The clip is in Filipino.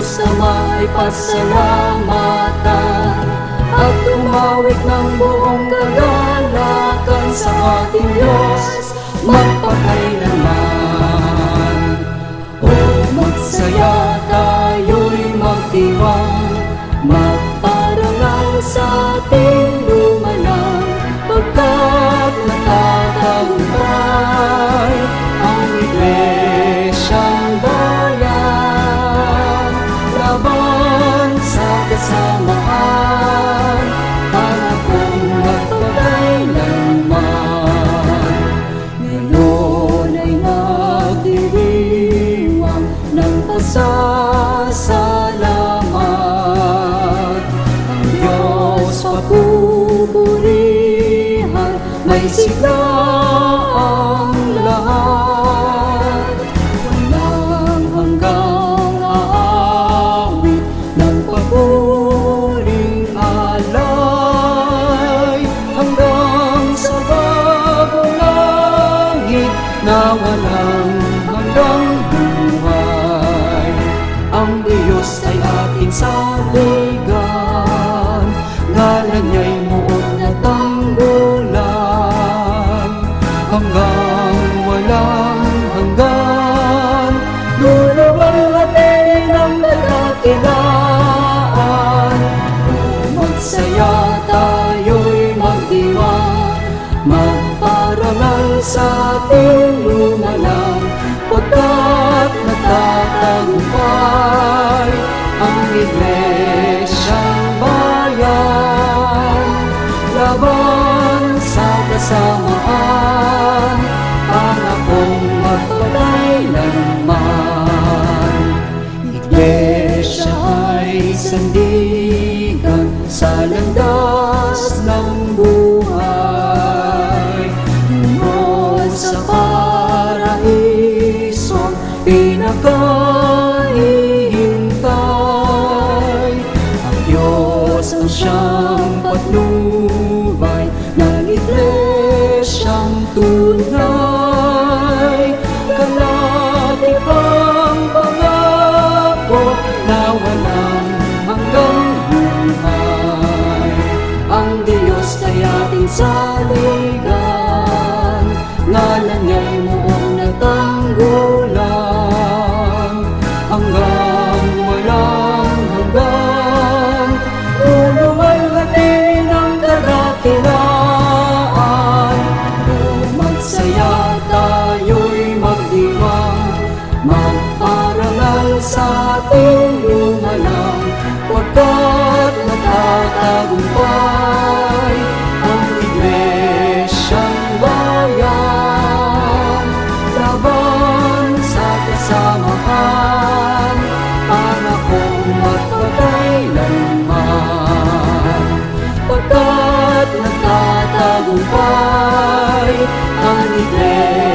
Diyos Ama ay pasalamatan at tumawid ng buong kagalakan sa ating Diyos magpakailanman. O magsaya tayo'y magdiwang, magparangal sa ating lumalang, pagkat natatagumpay ang Iglesyang Bayan. Laban sa kasamaan, pangakong magpakailanman. Ngayon ay nagdiriwang ng pasasalamat. Ang Diyos papupurihan, may sigla ang lahat. Walang hanggang aawit ng papuring alay, hanggang sa bagong langit na walang hanggang buhay. Ang Diyos ay ating saligan, ngalan niya'y muod na tanggulan. Hanggang walang hanggan, luluwalhatin ang kadakilaan. Magsaya tayo'y magdiwang, magparangal sa ating lumalang, pagkat natatagumpay ang Iglesyang Bayan. Laban sa kasamaan, pangakong magpakailanman. Iglesia ay sandigan sa landas ng buhay, tungkol sa paraiso pinakahihintay. Ang Diyos ang siyang patnubay ng Iglesyang tunay. Kalaki pang pangako na walang hanggang buhay. Ang Diyos ay ating saligan, ngalan niya'y muong natanggulan. Hanggang walang hanggan, luluwalhatin ang kadakilaan. O magsaya tayo'y magdiwang, magparangal sa ating lumalang, pagkat natatagumpay ang Iglesyang Bayan. Laban sa kasamaan, pangakong magpakailanman, pagkat natatagumpay ang Iglesyang